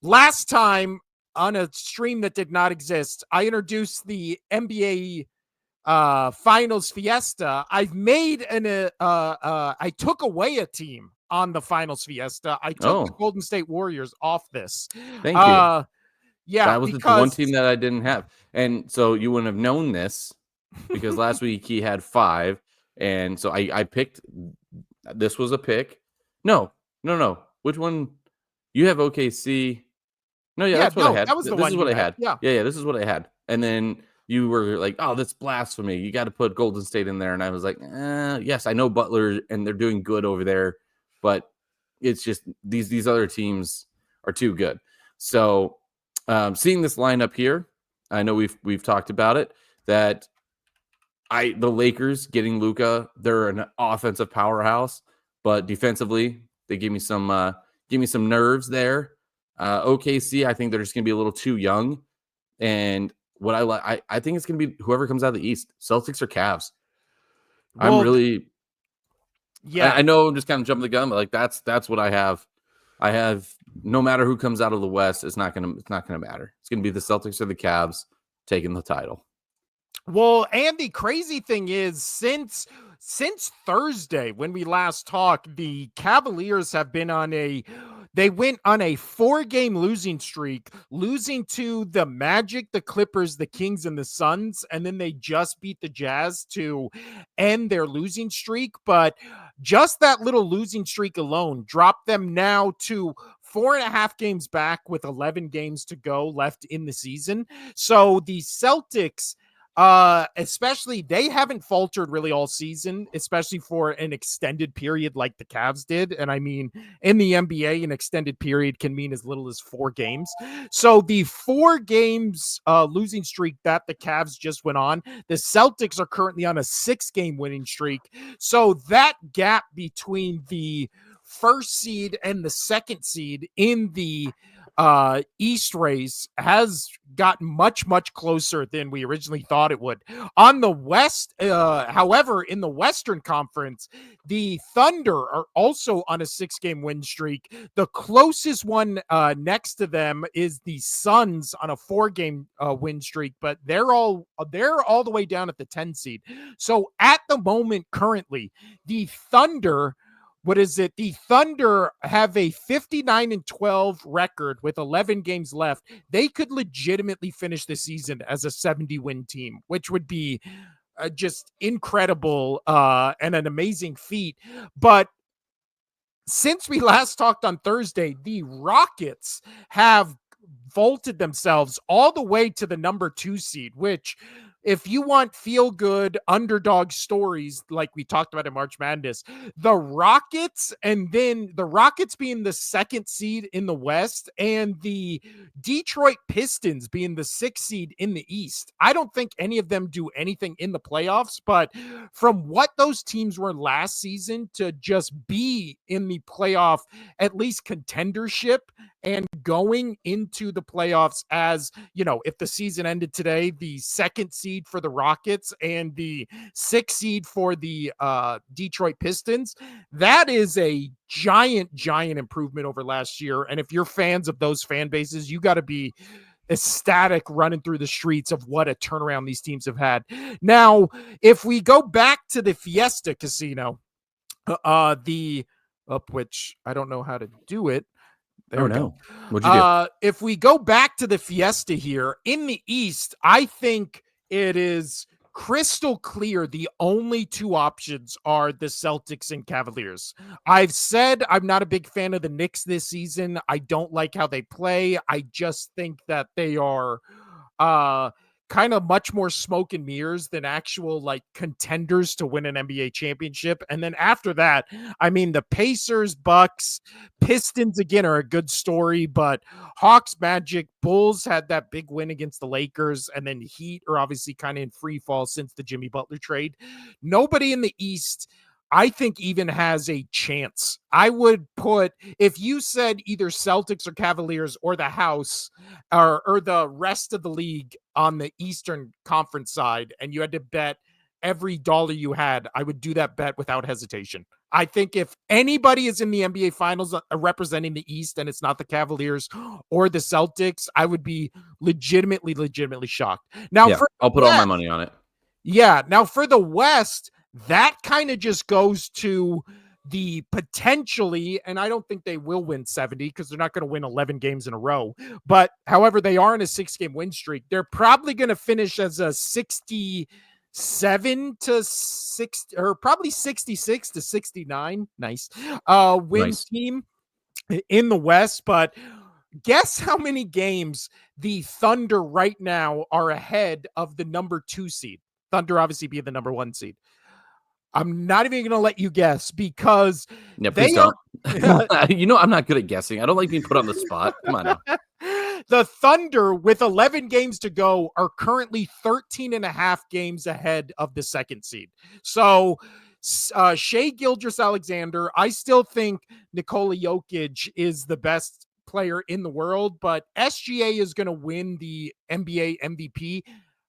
last time on a stream that did not exist, I introduced the NBA Finals Fiesta. I've made I took away a team on the Finals Fiesta. I took the Oh, Golden State Warriors off this. thank you. Uh, yeah, That was the one because team that I didn't have. And so you wouldn't have known this because last week he had 5. And so I picked, this was a pick. No. Which one? You have OKC. No, yeah, yeah, that's what I no, had. that was the This one is what you I had. had. Yeah. Yeah, this is what I had. And then you were like, oh, that's blasphemy. You got to put Golden State in there. And I was like, yes, I know Butler and they're doing good over there, but it's just these other teams are too good. So seeing this lineup here, I know we've talked about it, that the Lakers getting Luka, they're an offensive powerhouse, but defensively they give me some nerves there. OKC, I think they're just going to be a little too young, and what I think it's going to be whoever comes out of the East, Celtics or Cavs. I'm Well, really, yeah. I know I'm just kind of jumping the gun, but like that's what I have. I have no matter who comes out of the West, it's not gonna matter. It's gonna be the Celtics or the Cavs taking the title. Well, and the crazy thing is, since Thursday when we last talked, the Cavaliers have been they went on a 4-game losing streak, losing to the Magic, the Clippers, the Kings, and the Suns, and then they just beat the Jazz to end their losing streak. But just that little losing streak alone dropped them now to 4.5 games back with 11 games to go left in the season. So the Celtics, especially, they haven't faltered really all season, especially for an extended period like the Cavs did. And I mean, in the NBA, an extended period can mean as little as 4 games. So the 4 games losing streak that the Cavs just went on, the Celtics are currently on a 6-game winning streak. So that gap between the first seed and the second seed in the East race has gotten much, much closer than we originally thought it would. On the West, however, in the Western Conference, the Thunder are also on a 6-game win streak. The closest one next to them is the Suns on a 4-game win streak, but they're all the way down at the 10 seed. So at the moment, currently, the Thunder, what is it? The Thunder have a 59-12 record with 11 games left. They could legitimately finish the season as a 70-win team, which would be just incredible and an amazing feat. But since we last talked on Thursday, the Rockets have vaulted themselves all the way to the number 2 seed, which, if you want feel good underdog stories like we talked about in March Madness, the Rockets, and then the Rockets being the 2nd seed in the West and the Detroit Pistons being the 6th seed in the East. I don't think any of them do anything in the playoffs, but from what those teams were last season to just be in the playoff, at least contendership, and going into the playoffs as, if the season ended today, the 2nd seed for the Rockets and the 6th seed for the Detroit Pistons, that is a giant improvement over last year. And if you're fans of those fan bases, you got to be ecstatic running through the streets of what a turnaround these teams have had. Now, if we go back to the Fiesta Casino, which I don't know how to do it. There we go. What'd you do? If we go back to the Fiesta here in the East, I think it is crystal clear the only 2 options are the Celtics and Cavaliers. I've said I'm not a big fan of the Knicks this season. I don't like how they play. I just think that they are kind of much more smoke and mirrors than actual like contenders to win an NBA championship. And then after that, I mean, the Pacers, Bucks, Pistons again are a good story, but Hawks, Magic, Bulls had that big win against the Lakers, and then Heat are obviously kind of in free fall since the Jimmy Butler trade. Nobody in the East, I think, even has a chance. I would put, if you said either Celtics or Cavaliers or the house or the rest of the league on the Eastern Conference side, and you had to bet every dollar you had, I would do that bet without hesitation. I think if anybody is in the NBA Finals representing the East and it's not the Cavaliers or the Celtics, I would be legitimately shocked. Now, Yeah, for I'll put all my money on it. yeah. Now for the West, that kind of just goes to the potentially, and I don't think they will win 70 because they're not going to win 11 games in a row. But however, they are in a 6-game win streak. They're probably going to finish as a 67 to 60 or probably 66 to 69. Nice. Win Nice. team in the West. But guess how many games the Thunder right now are ahead of the number 2 seed? Thunder obviously being the number 1 seed. I'm not even going to let you guess because Yeah, they please don't. I'm not good at guessing. I don't like being put on the spot. Come on now. The Thunder, with 11 games to go, are currently 13 and a half games ahead of the 2nd seed. So Shai Gilgeous-Alexander, I still think Nikola Jokic is the best player in the world, but SGA is going to win the NBA MVP,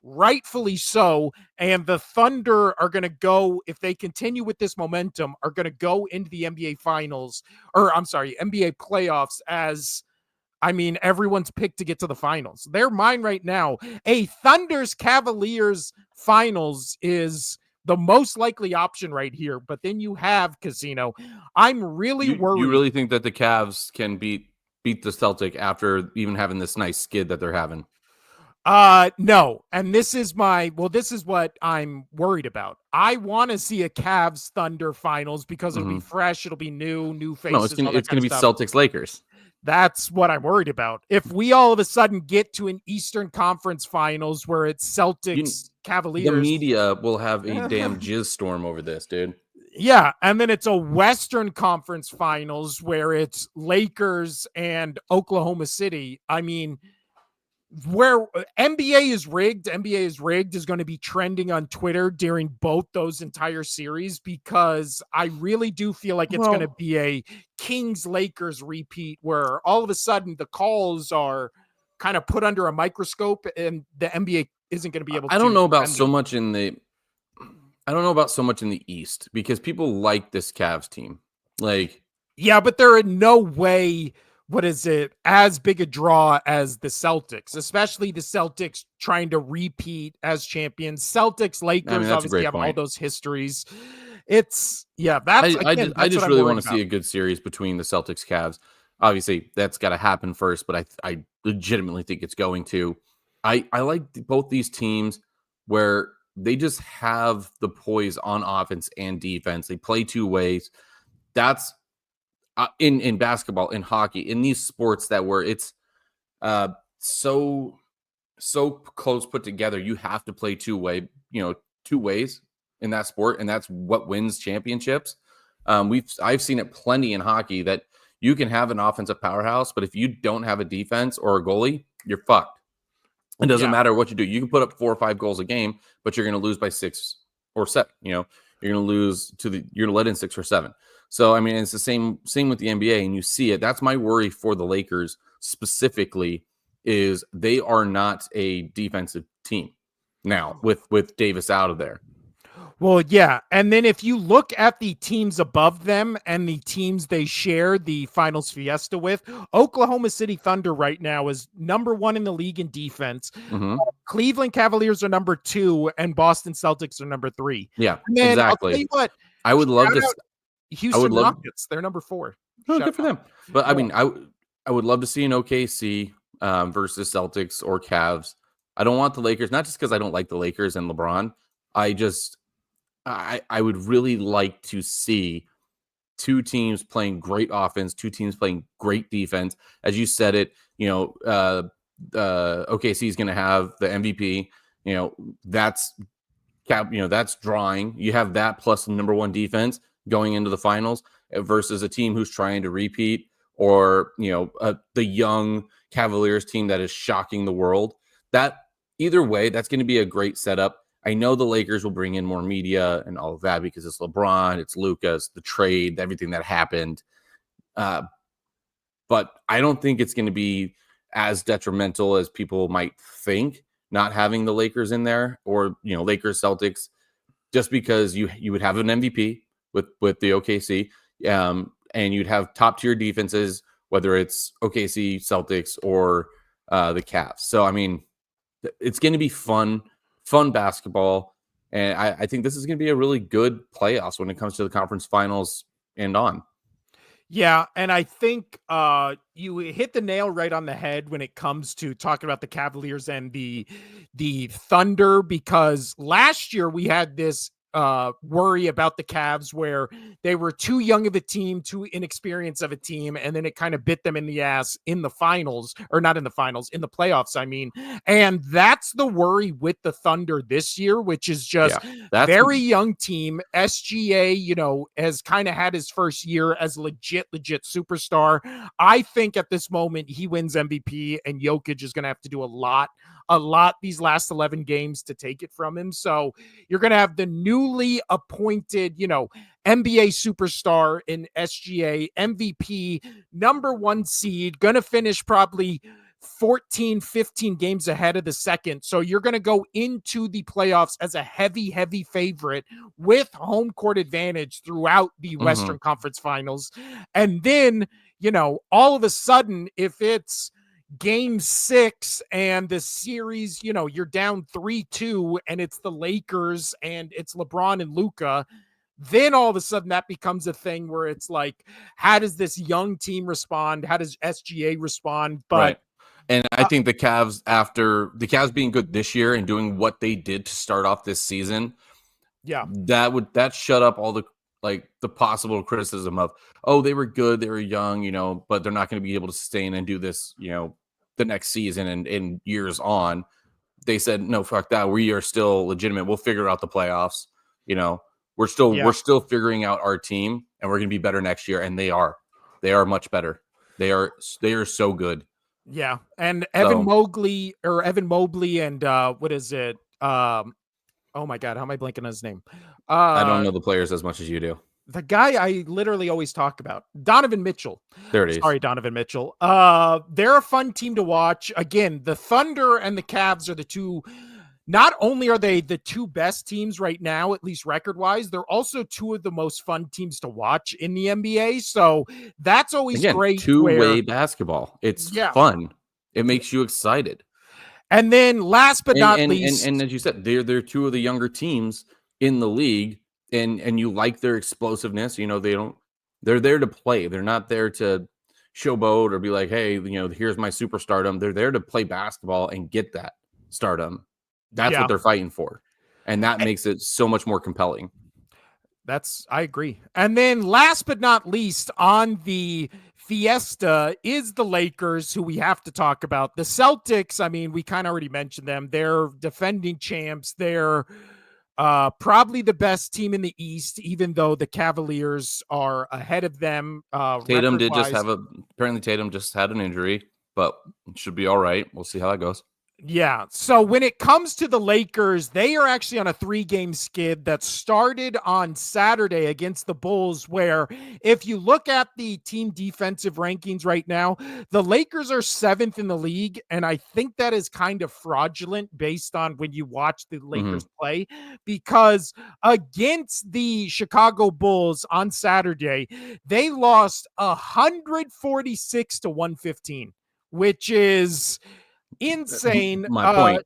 rightfully so. And the Thunder are going to go, if they continue with this momentum, are going to go into the NBA Finals, or I'm sorry, NBA playoffs as, I mean, everyone's picked to get to the finals. They're mine right now. A Thunder's Cavaliers finals is the most likely option right here. But then you have Casino. I'm really You worried. really think that the Cavs can beat the Celtic after even having this nice skid that they're having? No. And this is what I'm worried about. I want to see a Cavs Thunder finals because it'll be fresh, it'll be new No, faces, all that it's kind gonna of be stuff. Celtics Lakers. That's what I'm worried about. If we all of a sudden get to an Eastern Conference Finals where it's Celtics, The Cavaliers, media will have a damn jizz storm over this, dude. yeah, and then it's a Western Conference Finals where it's Lakers and Oklahoma City. I mean, where NBA is rigged is going to be trending on Twitter during both those entire series because I really do feel like it's going to Well, be a Kings Lakers repeat where all of a sudden the calls are kind of put under a microscope and the NBA isn't going to be able I don't to know about defend so them. much in the I don't know about so much in the East because people like this Cavs team. Like, Yeah, but they're in no way, what is it, as big a draw as the Celtics, especially the Celtics trying to repeat as champions. Celtics, I mean, Lakers that's a obviously great have all point. those histories. It's, yeah, that's again, I that's what just I'm really worried want to about. see a good series between the Celtics Cavs. Obviously, that's got to happen first, but I legitimately think it's going to. I like both these teams where they just have the poise on offense and defense. They play two ways. That's in basketball, in hockey, in these sports that where it's uh, so close put together. You have to play two ways in that sport, and that's what wins championships. I've seen it plenty in hockey that you can have an offensive powerhouse, but if you don't have a defense or a goalie, you're fucked. It doesn't Yeah. matter what you do. You can put up 4 or 5 goals a game, but you're going to lose by 6 or 7. You're going to lose you're going to let in 6 or 7. So I mean, it's the same with the NBA, and you see it. That's my worry for the Lakers specifically is they are not a defensive team now with Davis out of there. Well, yeah. And then if you look at the teams above them and the teams they share the Finals Fiesta with, Oklahoma City Thunder right now is number 1 in the league in defense. Mm-hmm. Cleveland Cavaliers are number 2 and Boston Celtics are number 3. Yeah, And then I'll tell exactly. you what, I would love shout to. out I would Houston love. Rockets. They're number 4. Oh, Shout good for out. them. But I Yeah. mean, I would love to see an OKC versus Celtics or Cavs. I don't want the Lakers, not just because I don't like the Lakers and LeBron. I would really like to see two teams playing great offense, two teams playing great defense. As you said it, OKC is going to have the MVP. That's that's drawing. You have that plus the number 1 defense going into the finals versus a team who's trying to repeat, or the young Cavaliers team that is shocking the world. That either way, that's going to be a great setup. I know the Lakers will bring in more media and all of that because it's LeBron, it's Lucas, the trade, everything that happened. But I don't think it's going to be as detrimental as people might think, not having the Lakers in there, or Lakers Celtics. just because you would have an MVP with the OKC, and you'd have top tier defenses, whether it's OKC, Celtics, or the Cavs. So I mean, it's going to be fun basketball, and I think this is going to be a really good playoffs when it comes to the conference finals and on. Yeah, and I think you hit the nail right on the head when it comes to talking about the Cavaliers and the Thunder, because last year we had this worry about the Cavs where they were too young of a team, too inexperienced of a team, and then it kind of bit them in the ass in the finals, or not in the finals, in the playoffs, I mean. And that's the worry with the Thunder this year, which is just very young team. SGA, has kind of had his first year as legit superstar. I think at this moment he wins MVP, and Jokic is going to have to do a lot these last 11 games to take it from him. So you're going to have the newly appointed, NBA superstar in SGA, MVP, number 1 seed, going to finish probably 14, 15 games ahead of the second. So you're going to go into the playoffs as a heavy favorite with home court advantage throughout the Western Conference Finals. And then, all of a sudden, if it's game 6 and the series, you're down 3-2 and it's the Lakers and it's LeBron and Luka, then all of a sudden that becomes a thing where it's like, how does this young team respond? How does SGA respond? But right. And I think the Cavs, after the Cavs being good this year and doing what they did to start off this season, that shut up all the possible criticism of, oh, they were good, they were young, but they're not going to be able to sustain and do this, the next season and years on. They said, no, fuck that. We are still legitimate. We'll figure out the playoffs. We're still figuring out our team, and we're going to be better next year. And they are much better. They are so good. Yeah. And Evan Mobley, and what is it? Oh my God, how am I blanking on his name? I don't know the players as much as you do. The guy I literally always talk about, Donovan Mitchell. There it is. Sorry, Donovan Mitchell. They're a fun team to watch. Again, the Thunder and the Cavs are the two. Not only are they the two best teams right now, at least record-wise, they're also two of the most fun teams to watch in the NBA. So that's always great. Two-way basketball. It's fun. It makes you excited. And then last but not least, and as you said, they're two of the younger teams in the league, and you like their explosiveness. They're there to play. They're not there to showboat or be like, hey, here's my superstardom. They're there to play basketball and get that stardom. That's what they're fighting for. And that makes it so much more compelling. I agree. And then last but not least on the Fiesta is the Lakers, who we have to talk about. The Celtics, I mean, we kind of already mentioned them. They're defending champs. They're probably the best team in the East, even though the Cavaliers are ahead of them. Tatum did just apparently Tatum just had an injury, but it should be all right. We'll see how that goes. Yeah. So when it comes to the Lakers, they are actually on a 3-game skid that started on Saturday against the Bulls, where if you look at the team defensive rankings right now, the Lakers are 7th in the league. And I think that is kind of fraudulent based on when you watch the Lakers play, because against the Chicago Bulls on Saturday, they lost 146-115, which is insane. My point.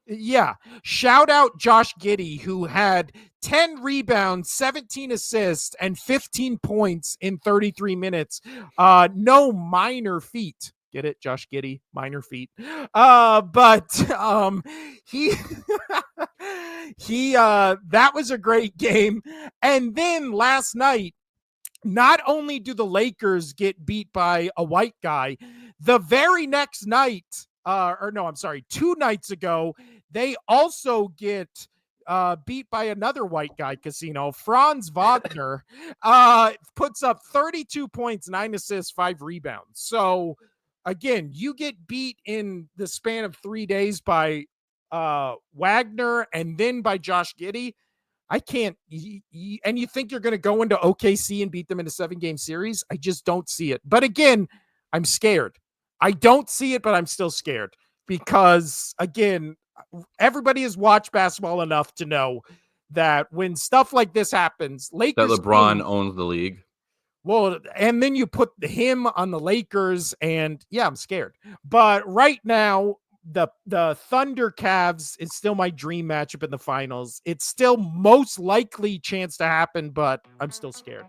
Yeah. Shout out Josh Giddey, who had 10 rebounds, 17 assists, and 15 points in 33 minutes. No minor feat. Get it, Josh Giddey? Minor feat. But he that was a great game. And then last night, not only do the Lakers get beat by a white guy, the very next night, 2 nights ago, they also get beat by another white guy, Casino. Franz Wagner puts up 32 points, 9 assists, 5 rebounds. So again, you get beat in the span of 3 days by Wagner and then by Josh Giddey. I can't, and you think you're going to go into OKC and beat them in a 7-game series? I just don't see it. But again, I'm scared. I don't see it, but I'm still scared because, again, everybody has watched basketball enough to know that when stuff like this happens, That Lakers LeBron team, owns the league. well, and then you put him on the Lakers, and yeah, I'm scared. But right now, the Thunder Cavs is still my dream matchup in the finals. It's still most likely chance to happen, but I'm still scared.